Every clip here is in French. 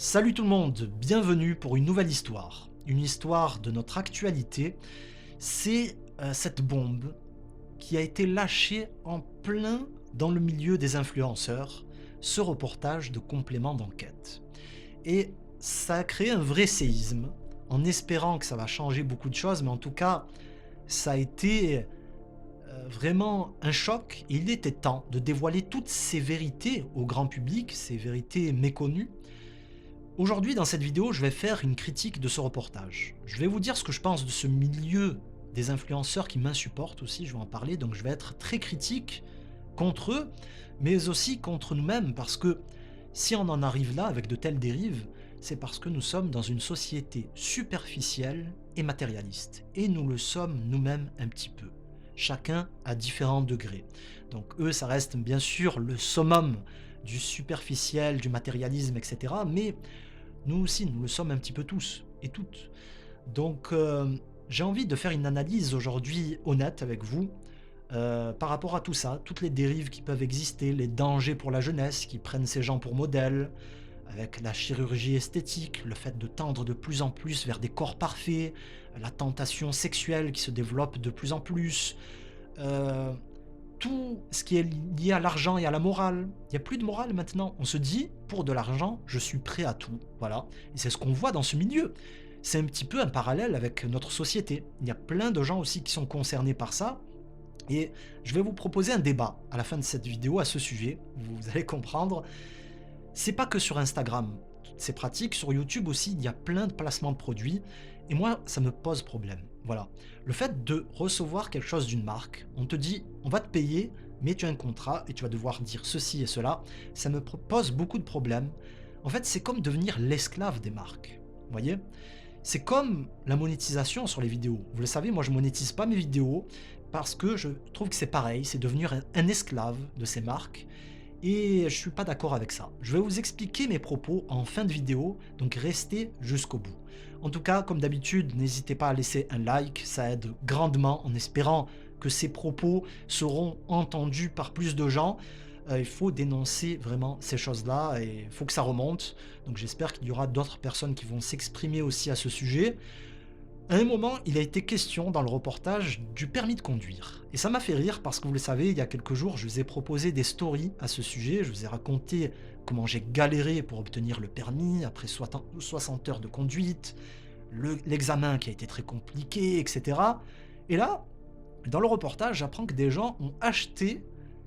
Salut tout le monde, bienvenue pour une nouvelle histoire. Une histoire de notre actualité. C'est cette bombe qui a été lâchée en plein dans le milieu des influenceurs, ce reportage de complément d'enquête. Et ça a créé un vrai séisme, en espérant que ça va changer beaucoup de choses, mais en tout cas, ça a été vraiment un choc. Et il était temps de dévoiler toutes ces vérités au grand public, ces vérités méconnues. Aujourd'hui, dans cette vidéo, je vais faire une critique de ce reportage. Je vais vous dire ce que je pense de ce milieu des influenceurs qui m'insupportent aussi, je vais en parler, donc je vais être très critique contre eux, mais aussi contre nous-mêmes, parce que si on en arrive là avec de telles dérives, c'est parce que nous sommes dans une société superficielle et matérialiste. Et nous le sommes nous-mêmes un petit peu. Chacun à différents degrés. Donc eux, ça reste bien sûr le summum du superficiel, du matérialisme, etc. Mais nous aussi, nous le sommes un petit peu tous et toutes. Donc j'ai envie de faire une analyse aujourd'hui honnête avec vous par rapport à tout ça, toutes les dérives qui peuvent exister, les dangers pour la jeunesse qui prennent ces gens pour modèles, avec la chirurgie esthétique, le fait de tendre de plus en plus vers des corps parfaits, la tentation sexuelle qui se développe de plus en plus, euh, tout ce qui est lié à l'argent et à la morale. Il n'y a plus de morale maintenant. On se dit, pour de l'argent, je suis prêt à tout. Voilà. Et c'est ce qu'on voit dans ce milieu. C'est un petit peu un parallèle avec notre société. Il y a plein de gens aussi qui sont concernés par ça. Et je vais vous proposer un débat à la fin de cette vidéo à ce sujet. Vous allez comprendre. C'est pas que sur Instagram. C'est pratique. Sur YouTube aussi, il y a plein de placements de produits. Et moi, ça me pose problème. Voilà. Le fait de recevoir quelque chose d'une marque, on te dit, on va te payer, mais tu as un contrat et tu vas devoir dire ceci et cela. Ça me pose beaucoup de problèmes. En fait, c'est comme devenir l'esclave des marques. Vous voyez? C'est comme la monétisation sur les vidéos. Vous le savez, moi, je monétise pas mes vidéos parce que je trouve que c'est pareil. C'est devenir un esclave de ces marques. Et je suis pas d'accord avec ça. Je vais vous expliquer mes propos en fin de vidéo, donc restez jusqu'au bout. En tout cas, comme d'habitude, n'hésitez pas à laisser un like, ça aide grandement en espérant que ces propos seront entendus par plus de gens. Il faut dénoncer vraiment ces choses-là et il faut que ça remonte. Donc j'espère qu'il y aura d'autres personnes qui vont s'exprimer aussi à ce sujet. À un moment, il a été question dans le reportage du permis de conduire. Et ça m'a fait rire parce que vous le savez, il y a quelques jours, je vous ai proposé des stories à ce sujet. Je vous ai raconté comment j'ai galéré pour obtenir le permis après 60 heures de conduite, l'examen qui a été très compliqué, etc. Et là, dans le reportage, j'apprends que des gens ont acheté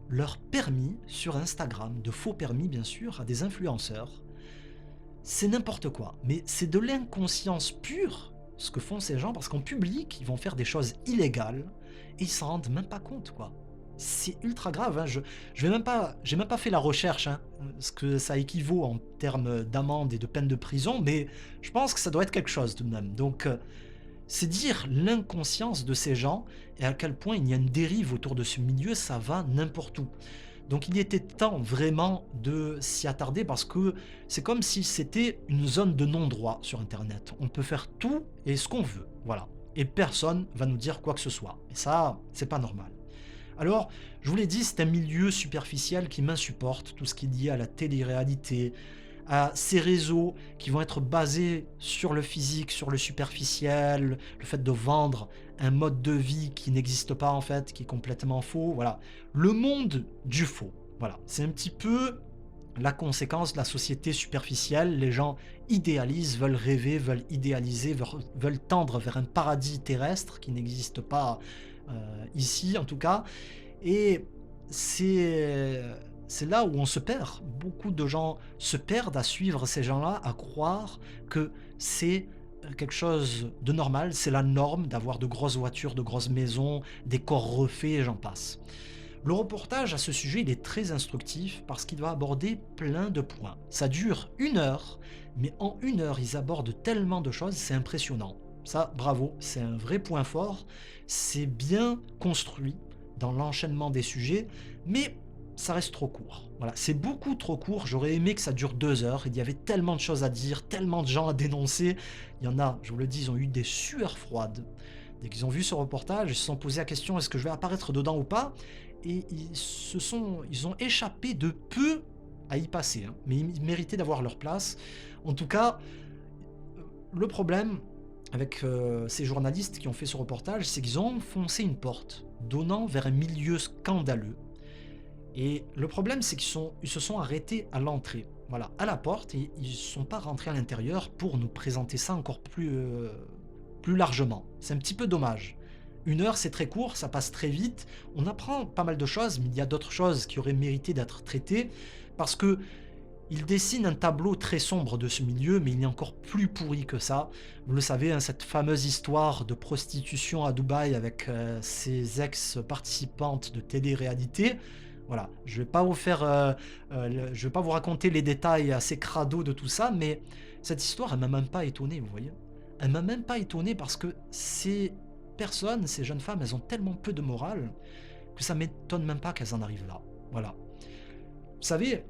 leur permis sur Instagram, de faux permis bien sûr, à des influenceurs. C'est n'importe quoi, mais c'est de l'inconscience pure ce que font ces gens, parce qu'en public, ils vont faire des choses illégales et ils s'en rendent même pas compte, quoi. C'est ultra grave, hein. Je vais même pas, j'ai même pas fait la recherche, hein, ce que ça équivaut en termes d'amende et de peine de prison, mais je pense que ça doit être quelque chose tout de même. Donc, c'est dire l'inconscience de ces gens et à quel point il y a une dérive autour de ce milieu, ça va n'importe où. Donc il était temps vraiment de s'y attarder parce que c'est comme si c'était une zone de non-droit sur Internet. On peut faire tout et ce qu'on veut, voilà. Et personne va nous dire quoi que ce soit. Et ça, c'est pas normal. Alors, je vous l'ai dit, c'est un milieu superficiel qui m'insupporte, tout ce qui est lié à la télé-réalité, à ces réseaux qui vont être basés sur le physique, sur le superficiel, le fait de vendre un mode de vie qui n'existe pas en fait, qui est complètement faux, voilà. Le monde du faux, voilà. C'est un petit peu la conséquence de la société superficielle. Les gens idéalisent, veulent rêver, veulent idéaliser, veulent tendre vers un paradis terrestre qui n'existe pas ici en tout cas. Et c'est là où on se perd. Beaucoup de gens se perdent à suivre ces gens-là, à croire que c'est quelque chose de normal, c'est la norme d'avoir de grosses voitures, de grosses maisons, des corps refaits et j'en passe. Le reportage à ce sujet, il est très instructif parce qu'il va aborder plein de points. Ça dure 1 heure, mais en 1 heure, ils abordent tellement de choses, c'est impressionnant. Ça, bravo, c'est un vrai point fort, c'est bien construit dans l'enchaînement des sujets, mais ça reste trop court. Voilà, c'est beaucoup trop court, j'aurais aimé que ça dure 2 heures, il y avait tellement de choses à dire, tellement de gens à dénoncer, il y en a, je vous le dis, ils ont eu des sueurs froides. Dès qu'ils ont vu ce reportage, ils se sont posé la question, est-ce que je vais apparaître dedans ou pas? Et ils ont échappé de peu à y passer, hein, mais ils méritaient d'avoir leur place. En tout cas, le problème avec ces journalistes qui ont fait ce reportage, c'est qu'ils ont foncé une porte donnant vers un milieu scandaleux. Et le problème, c'est ils se sont arrêtés à l'entrée, voilà, à la porte, et ils ne sont pas rentrés à l'intérieur pour nous présenter ça encore plus largement. C'est un petit peu dommage. 1 heure, c'est très court, ça passe très vite. On apprend pas mal de choses, mais il y a d'autres choses qui auraient mérité d'être traitées, parce que il dessine un tableau très sombre de ce milieu, mais il est encore plus pourri que ça. Vous le savez, hein, cette fameuse histoire de prostitution à Dubaï avec ses ex-participantes de télé-réalité. Voilà, je vais pas vous faire, je vais pas vous raconter les détails assez crado de tout ça, mais cette histoire, elle m'a même pas étonné, vous voyez. Elle m'a même pas étonné parce que ces personnes, ces jeunes femmes, elles ont tellement peu de morale que ça m'étonne même pas qu'elles en arrivent là. Voilà. Vous savez,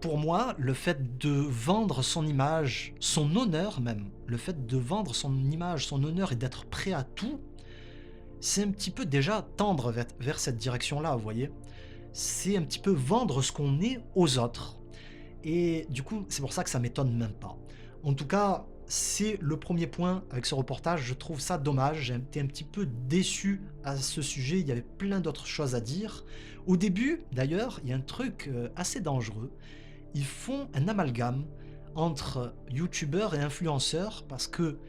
pour moi, le fait de vendre son image, son honneur même, le fait de vendre son image, son honneur et d'être prêt à tout, c'est un petit peu déjà tendre vers cette direction-là, vous voyez. C'est un petit peu vendre ce qu'on est aux autres. Et du coup, c'est pour ça que ça m'étonne même pas. En tout cas, c'est le premier point avec ce reportage. Je trouve ça dommage. J'ai été un petit peu déçu à ce sujet. Il y avait plein d'autres choses à dire. Au début, d'ailleurs, il y a un truc assez dangereux. Ils font un amalgame entre youtubeurs et influenceurs parce que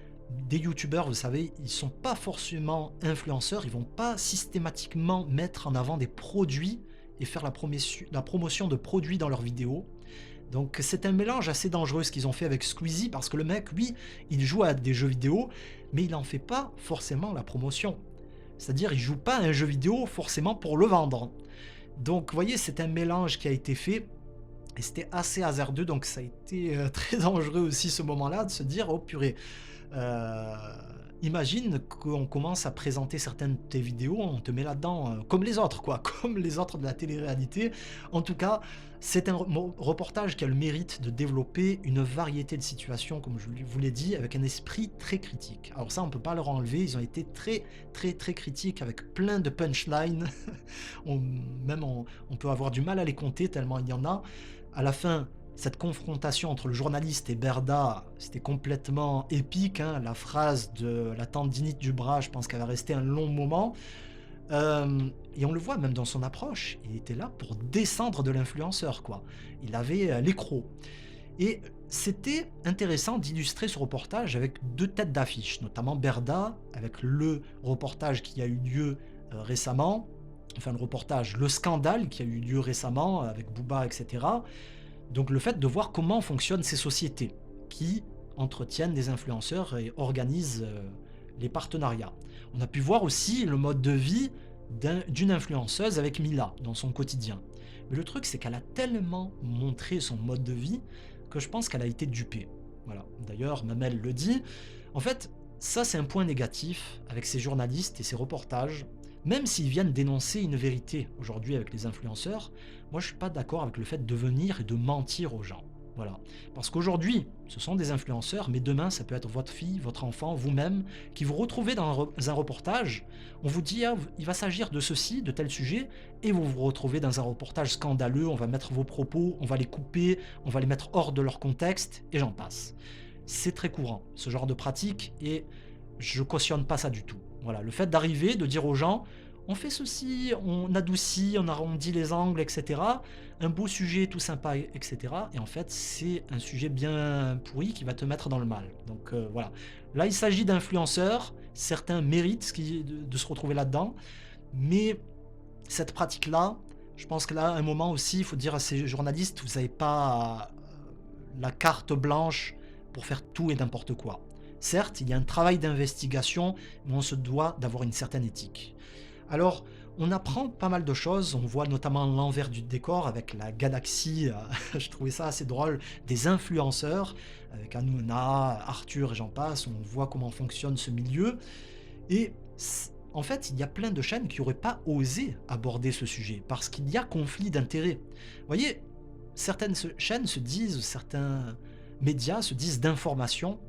des youtubeurs, vous savez, ils sont pas forcément influenceurs, ils vont pas systématiquement mettre en avant des produits et faire la promotion de produits dans leurs vidéos. Donc c'est un mélange assez dangereux ce qu'ils ont fait avec Squeezie parce que le mec, lui, il joue à des jeux vidéo, mais il en fait pas forcément la promotion. C'est-à-dire, il joue pas à un jeu vidéo forcément pour le vendre. Donc, vous voyez, c'est un mélange qui a été fait et c'était assez hasardeux, donc ça a été très dangereux aussi ce moment-là de se dire, oh purée, euh, imagine qu'on commence à présenter certaines de tes vidéos, on te met là-dedans comme les autres, quoi, comme les autres de la télé-réalité. En tout cas, c'est un reportage qui a le mérite de développer une variété de situations, comme je vous l'ai dit, avec un esprit très critique. Alors ça, on peut pas leur enlever, ils ont été très, très, très critiques avec plein de punchlines. On peut avoir du mal à les compter tellement il y en a. À la fin, cette confrontation entre le journaliste et Berda, c'était complètement épique, hein. La phrase de la tendinite du bras, je pense qu'elle va rester un long moment. Et on le voit même dans son approche, il était là pour descendre de l'influenceur, quoi. Il avait l'écrou. Et c'était intéressant d'illustrer ce reportage avec 2 têtes d'affiche, notamment Berda, avec le reportage qui a eu lieu récemment, enfin le reportage, le scandale qui a eu lieu récemment avec Booba, etc. Donc le fait de voir comment fonctionnent ces sociétés qui entretiennent des influenceurs et organisent les partenariats. On a pu voir aussi le mode de vie d'une influenceuse avec Mila dans son quotidien. Mais le truc, c'est qu'elle a tellement montré son mode de vie que je pense qu'elle a été dupée. Voilà. D'ailleurs, Mamel le dit. En fait, ça c'est un point négatif avec ces journalistes et ces reportages. Même s'ils viennent dénoncer une vérité aujourd'hui avec les influenceurs, moi je suis pas d'accord avec le fait de venir et de mentir aux gens. Voilà. Parce qu'aujourd'hui, ce sont des influenceurs, mais demain, ça peut être votre fille, votre enfant, vous-même, qui vous retrouvez dans un reportage. On vous dit, ah, il va s'agir de ceci, de tel sujet, et vous vous retrouvez dans un reportage scandaleux, on va mettre vos propos, on va les couper, on va les mettre hors de leur contexte, et j'en passe. C'est très courant, ce genre de pratique, et je cautionne pas ça du tout. Voilà, le fait d'arriver, de dire aux gens, on fait ceci, on adoucit, on arrondit les angles, etc. Un beau sujet tout sympa, etc. Et en fait, c'est un sujet bien pourri qui va te mettre dans le mal. Donc voilà. Là, il s'agit d'influenceurs. Certains méritent de se retrouver là-dedans. Mais cette pratique-là, je pense que là, à un moment aussi, il faut dire à ces journalistes, vous n'avez pas la carte blanche pour faire tout et n'importe quoi. Certes, il y a un travail d'investigation, mais on se doit d'avoir une certaine éthique. Alors, on apprend pas mal de choses, on voit notamment l'envers du décor avec la galaxie, je trouvais ça assez drôle, des influenceurs, avec Hanouna, Arthur et j'en passe, on voit comment fonctionne ce milieu. Et en fait, il y a plein de chaînes qui n'auraient pas osé aborder ce sujet, parce qu'il y a conflit d'intérêts. Vous voyez, certaines chaînes se disent, certains médias se disent d'information,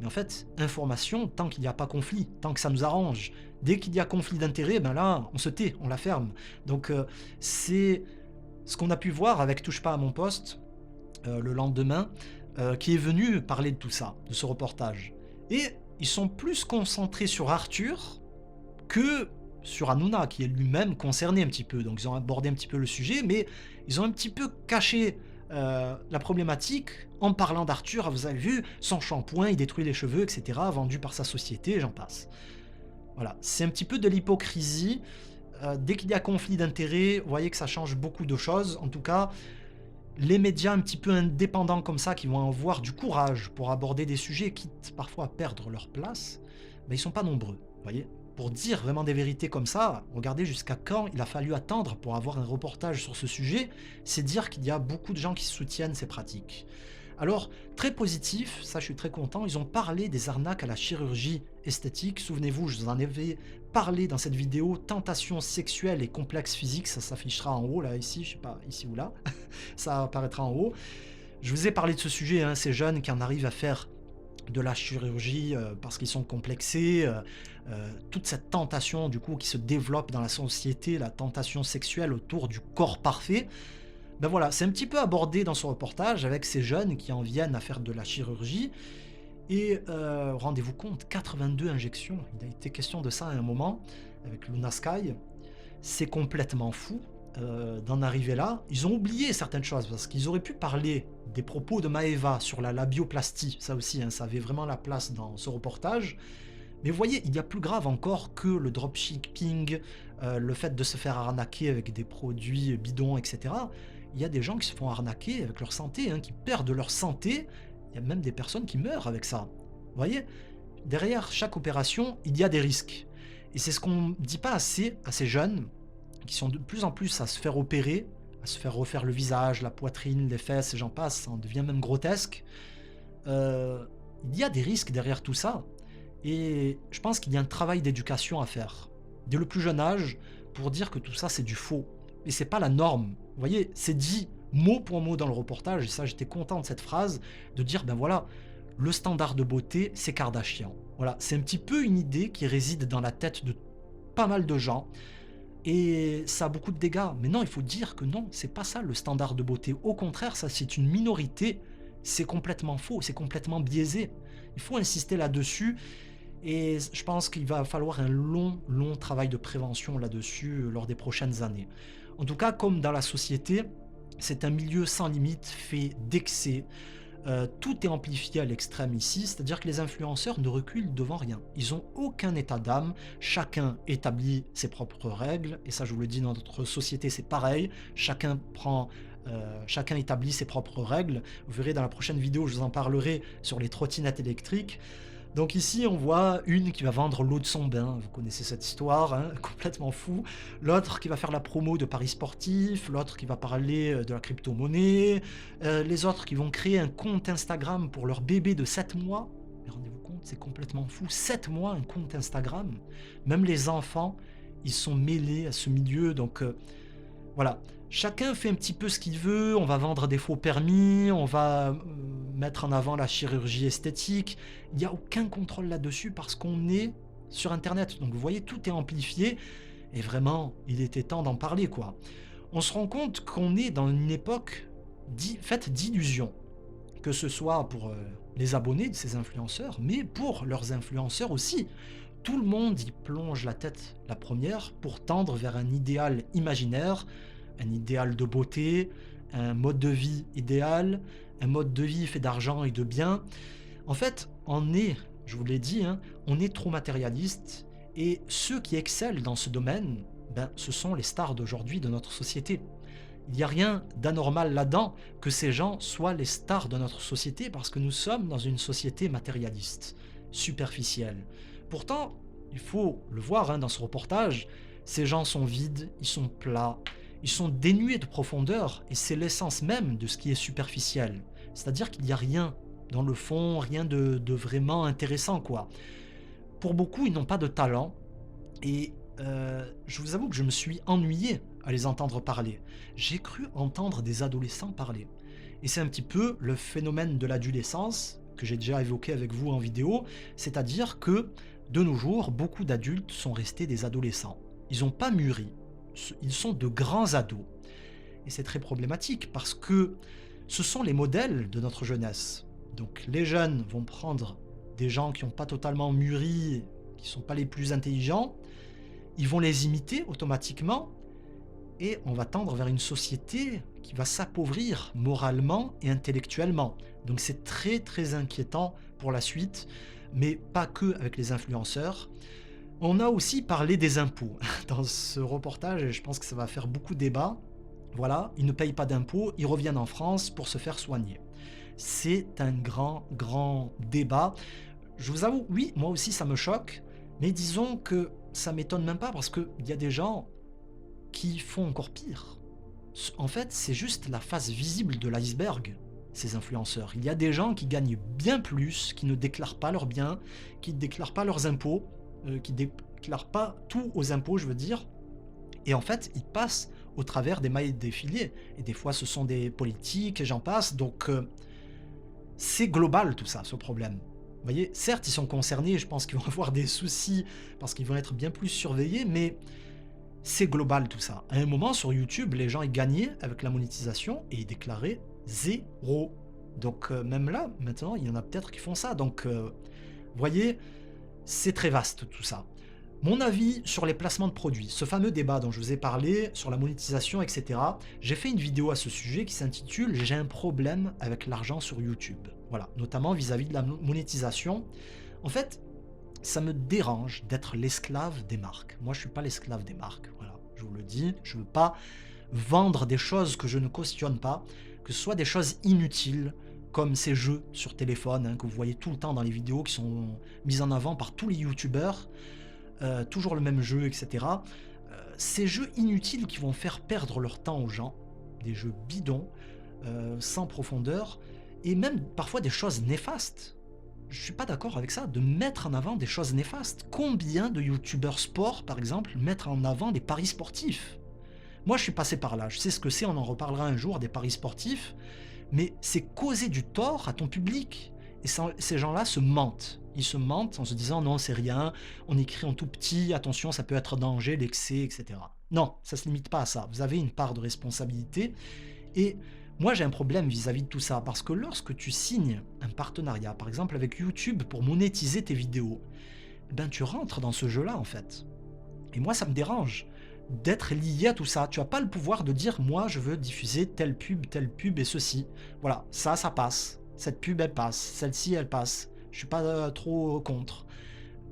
mais en fait, information, tant qu'il n'y a pas conflit, tant que ça nous arrange. Dès qu'il y a conflit d'intérêts, ben là, on se tait, on la ferme. Donc c'est ce qu'on a pu voir avec Touche pas à mon poste, le lendemain, qui est venu parler de tout ça, de ce reportage. Et ils sont plus concentrés sur Arthur que sur Hanouna, qui est lui-même concerné un petit peu. Donc ils ont abordé un petit peu le sujet, mais ils ont un petit peu caché la problématique en parlant d'Arthur. Ah, vous avez vu, son shampoing, il détruit les cheveux, etc., vendu par sa société, j'en passe. Voilà, c'est un petit peu de l'hypocrisie. Dès qu'il y a conflit d'intérêts, vous voyez que ça change beaucoup de choses. En tout cas, les médias un petit peu indépendants comme ça, qui vont avoir du courage pour aborder des sujets, quitte parfois à perdre leur place, ben, ils sont pas nombreux, vous voyez. Pour dire vraiment des vérités comme ça, regardez jusqu'à quand il a fallu attendre pour avoir un reportage sur ce sujet, c'est dire qu'il y a beaucoup de gens qui soutiennent ces pratiques. Alors, très positif, ça je suis très content, ils ont parlé des arnaques à la chirurgie esthétique. Souvenez-vous, je vous en avais parlé dans cette vidéo, tentation sexuelle et complexe physique, ça s'affichera en haut, là, ici, je sais pas, ici ou là, ça apparaîtra en haut. Je vous ai parlé de ce sujet, hein, ces jeunes qui en arrivent à faire de la chirurgie parce qu'ils sont complexés, toute cette tentation du coup qui se développe dans la société, la tentation sexuelle autour du corps parfait. Ben voilà, c'est un petit peu abordé dans ce reportage avec ces jeunes qui en viennent à faire de la chirurgie. Et rendez-vous compte, 82 injections, il a été question de ça à un moment avec Luna Sky. C'est complètement fou d'en arriver là. Ils ont oublié certaines choses parce qu'ils auraient pu parler des propos de Maeva sur la labioplastie. Ça aussi, hein, ça avait vraiment la place dans ce reportage. Mais vous voyez, il y a plus grave encore que le dropshipping, le fait de se faire arnaquer avec des produits bidons, etc. Il y a des gens qui se font arnaquer avec leur santé, hein, qui perdent leur santé. Il y a même des personnes qui meurent avec ça. Vous voyez, derrière chaque opération, il y a des risques. Et c'est ce qu'on ne dit pas assez à ces jeunes qui sont de plus en plus à se faire opérer, à se faire refaire le visage, la poitrine, les fesses, et j'en passe, ça en devient même grotesque. Il y a des risques derrière tout ça. Et je pense qu'il y a un travail d'éducation à faire, dès le plus jeune âge, pour dire que tout ça c'est du faux. Et c'est pas la norme. Vous voyez, c'est dit mot pour mot dans le reportage, et ça j'étais content de cette phrase, de dire ben voilà, le standard de beauté c'est Kardashian. Voilà, c'est un petit peu une idée qui réside dans la tête de pas mal de gens, et ça a beaucoup de dégâts. Mais non, il faut dire que non, c'est pas ça le standard de beauté. Au contraire, ça c'est une minorité, c'est complètement faux, c'est complètement biaisé. Il faut insister là-dessus. Et je pense qu'il va falloir un long, long travail de prévention là-dessus lors des prochaines années. En tout cas, comme dans la société, c'est un milieu sans limite, fait d'excès. Tout est amplifié à l'extrême ici, c'est-à-dire que les influenceurs ne reculent devant rien. Ils n'ont aucun état d'âme, chacun établit ses propres règles, et ça je vous le dis, dans notre société c'est pareil, chacun établit ses propres règles. Vous verrez dans la prochaine vidéo, je vous en parlerai sur les trottinettes électriques. Donc ici, on voit une qui va vendre l'eau de son bain, vous connaissez cette histoire, hein, complètement fou. L'autre qui va faire la promo de paris sportifs, l'autre qui va parler de la crypto-monnaie, les autres qui vont créer un compte Instagram pour leur bébé de 7 mois. Mais rendez-vous compte, c'est complètement fou, 7 mois un compte Instagram. Même les enfants, ils sont mêlés à ce milieu, donc voilà. Chacun fait un petit peu ce qu'il veut, on va vendre des faux permis, on va mettre en avant la chirurgie esthétique. Il n'y a aucun contrôle là-dessus parce qu'on est sur Internet. Donc vous voyez, tout est amplifié et vraiment, il était temps d'en parler, quoi. On se rend compte qu'on est dans une époque faite d'illusions, que ce soit pour les abonnés de ces influenceurs, mais pour leurs influenceurs aussi. Tout le monde y plonge la tête la première pour tendre vers un idéal imaginaire, un idéal de beauté, un mode de vie idéal, un mode de vie fait d'argent et de biens. En fait, je vous l'ai dit, hein, on est trop matérialiste, et ceux qui excellent dans ce domaine, ben, ce sont les stars d'aujourd'hui de notre société. Il n'y a rien d'anormal là-dedans que ces gens soient les stars de notre société, parce que nous sommes dans une société matérialiste, superficielle. Pourtant, il faut le voir, hein, dans ce reportage, ces gens sont vides, ils sont plats, ils sont dénués de profondeur, et c'est l'essence même de ce qui est superficiel. C'est-à-dire qu'il n'y a rien dans le fond, rien de vraiment intéressant, quoi. Pour beaucoup, ils n'ont pas de talent, et je vous avoue que je me suis ennuyé à les entendre parler. J'ai cru entendre des adolescents parler. Et c'est un petit peu le phénomène de l'adolescence, que j'ai déjà évoqué avec vous en vidéo, c'est-à-dire que, de nos jours, beaucoup d'adultes sont restés des adolescents. Ils n'ont pas mûri. Ils sont de grands ados. Et c'est très problématique parce que ce sont les modèles de notre jeunesse. Donc les jeunes vont prendre des gens qui n'ont pas totalement mûri, qui ne sont pas les plus intelligents, ils vont les imiter automatiquement et on va tendre vers une société qui va s'appauvrir moralement et intellectuellement. Donc c'est très très inquiétant pour la suite, mais pas que avec les influenceurs. On a aussi parlé des impôts dans ce reportage et je pense que ça va faire beaucoup de débat. Voilà, ils ne payent pas d'impôts, ils reviennent en France pour se faire soigner. C'est un grand, grand débat. Je vous avoue, oui, moi aussi ça me choque, mais disons que ça m'étonne même pas parce qu'il y a des gens qui font encore pire. En fait, c'est juste la face visible de l'iceberg, ces influenceurs. Il y a des gens qui gagnent bien plus, qui ne déclarent pas leurs biens, qui ne déclarent pas leurs impôts, qui ne déclarent pas tout aux impôts, je veux dire. Et en fait, ils passent au travers des mailles des filets. Et des fois, ce sont des politiques, et j'en passe. Donc, c'est global tout ça, ce problème. Vous voyez, certes, ils sont concernés, je pense qu'ils vont avoir des soucis parce qu'ils vont être bien plus surveillés, mais c'est global tout ça. À un moment, sur YouTube, les gens ils gagnaient avec la monétisation et ils déclaraient zéro. Donc, même là, maintenant, il y en a peut-être qui font ça. Donc, vous voyez, c'est très vaste tout ça. Mon avis sur les placements de produits, ce fameux débat dont je vous ai parlé, sur la monétisation, etc. J'ai fait une vidéo à ce sujet qui s'intitule « J'ai un problème avec l'argent sur YouTube ». Voilà, notamment vis-à-vis de la monétisation. En fait, ça me dérange d'être l'esclave des marques. Moi, je ne suis pas l'esclave des marques. Voilà, je vous le dis, je ne veux pas vendre des choses que je ne cautionne pas, que ce soit des choses inutiles, comme ces jeux sur téléphone, hein, que vous voyez tout le temps dans les vidéos qui sont mises en avant par tous les youtubeurs. Toujours le même jeu, etc. Ces jeux inutiles qui vont faire perdre leur temps aux gens, des jeux bidons, sans profondeur, et même parfois des choses néfastes. Je suis pas d'accord avec ça, de mettre en avant des choses néfastes. Combien de youtubeurs sport, par exemple, mettent en avant des paris sportifs? Moi, je suis passé par là, je sais ce que c'est, on en reparlera un jour, des paris sportifs, mais c'est causer du tort à ton public. Et ces gens-là se mentent. Ils se mentent en se disant non, c'est rien, on écrit en tout petit, attention, ça peut être danger, l'excès, etc. Non, ça ne se limite pas à ça. Vous avez une part de responsabilité. Et moi, j'ai un problème vis-à-vis de tout ça, parce que lorsque tu signes un partenariat, par exemple avec YouTube, pour monétiser tes vidéos, ben tu rentres dans ce jeu-là, en fait. Et moi, ça me dérange d'être lié à tout ça. Tu n'as pas le pouvoir de dire, moi, je veux diffuser telle pub et ceci. Voilà, ça passe. Cette pub, elle passe. Celle-ci, elle passe. Je suis pas trop contre.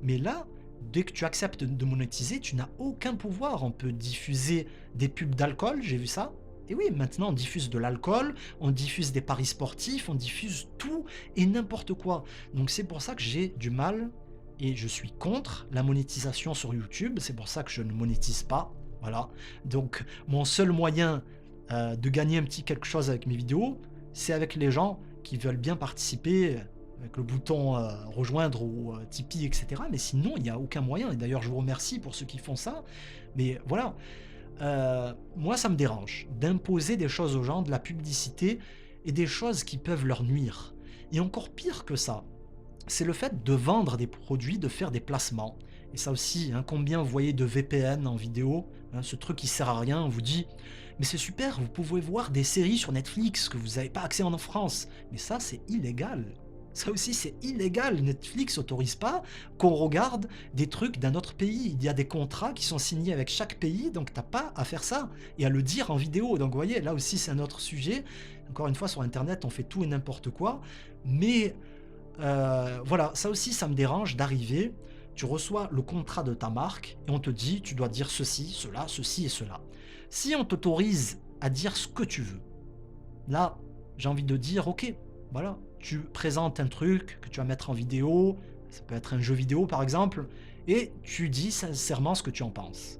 Mais là, dès que tu acceptes de monétiser, tu n'as aucun pouvoir. On peut diffuser des pubs d'alcool, j'ai vu ça. Et oui, maintenant on diffuse de l'alcool, on diffuse des paris sportifs, on diffuse tout et n'importe quoi. Donc c'est pour ça que j'ai du mal et je suis contre la monétisation sur YouTube. C'est pour ça que je ne monétise pas. Voilà. Donc mon seul moyen de gagner un petit quelque chose avec mes vidéos, c'est avec les gens qui veulent bien participer avec le bouton rejoindre ou Tipeee, etc. Mais sinon, il n'y a aucun moyen. Et d'ailleurs, je vous remercie pour ceux qui font ça. Mais voilà, moi, ça me dérange d'imposer des choses aux gens, de la publicité et des choses qui peuvent leur nuire. Et encore pire que ça, c'est le fait de vendre des produits, de faire des placements. Et ça aussi, hein, combien vous voyez de VPN en vidéo, hein, ce truc qui sert à rien, on vous dit mais c'est super, vous pouvez voir des séries sur Netflix que vous n'avez pas accès en France. Mais ça, c'est illégal. Ça aussi, c'est illégal. Netflix n'autorise pas qu'on regarde des trucs d'un autre pays. Il y a des contrats qui sont signés avec chaque pays, donc t'as pas à faire ça et à le dire en vidéo. Donc vous voyez, là aussi, c'est un autre sujet. Encore une fois, sur Internet, on fait tout et n'importe quoi. Mais voilà, ça aussi, ça me dérange d'arriver. Tu reçois le contrat de ta marque et on te dit, tu dois dire ceci, cela, ceci et cela. Si on t'autorise à dire ce que tu veux, là, j'ai envie de dire, ok, voilà, tu présentes un truc que tu vas mettre en vidéo, ça peut être un jeu vidéo par exemple, et tu dis sincèrement ce que tu en penses.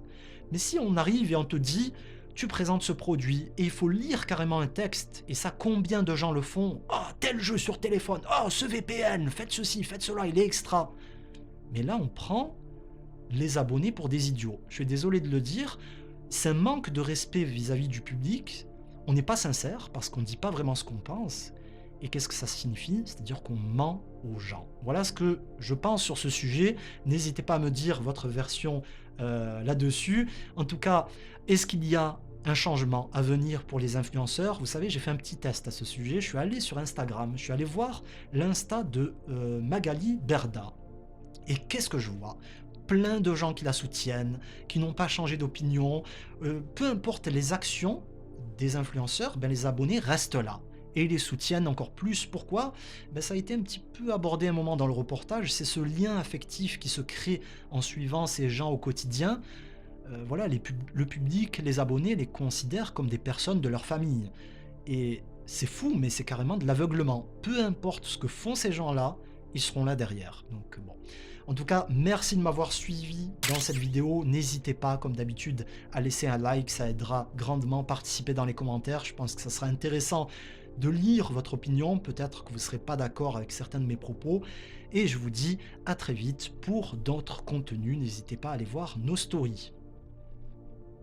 Mais si on arrive et on te dit, tu présentes ce produit, et il faut lire carrément un texte, et ça, combien de gens le font? Oh, tel jeu sur téléphone, oh, ce VPN, faites ceci, faites cela, il est extra. Mais là, on prend les abonnés pour des idiots. Je suis désolé de le dire, c'est un manque de respect vis-à-vis du public. On n'est pas sincère parce qu'on ne dit pas vraiment ce qu'on pense. Et qu'est-ce que ça signifie? C'est-à-dire qu'on ment aux gens. Voilà ce que je pense sur ce sujet. N'hésitez pas à me dire votre version là-dessus. En tout cas, est-ce qu'il y a un changement à venir pour les influenceurs. Vous savez, j'ai fait un petit test à ce sujet. Je suis allé sur Instagram, je suis allé voir l'Insta de Magali Berda. Et qu'est-ce que je vois? Plein de gens qui la soutiennent, qui n'ont pas changé d'opinion. Peu importe les actions des influenceurs, ben les abonnés restent là. Et les soutiennent encore plus. Pourquoi? Ben ça a été un petit peu abordé un moment dans le reportage. C'est ce lien affectif qui se crée en suivant ces gens au quotidien. Voilà, le public, les abonnés les considèrent comme des personnes de leur famille. Et c'est fou, mais c'est carrément de l'aveuglement. Peu importe ce que font ces gens-là, ils seront là derrière. Donc bon. En tout cas, merci de m'avoir suivi dans cette vidéo. N'hésitez pas, comme d'habitude, à laisser un like, ça aidera grandement. Participer dans les commentaires, je pense que ça sera intéressant de lire votre opinion. Peut-être que vous ne serez pas d'accord avec certains de mes propos. Et je vous dis à très vite pour d'autres contenus. N'hésitez pas à aller voir nos stories.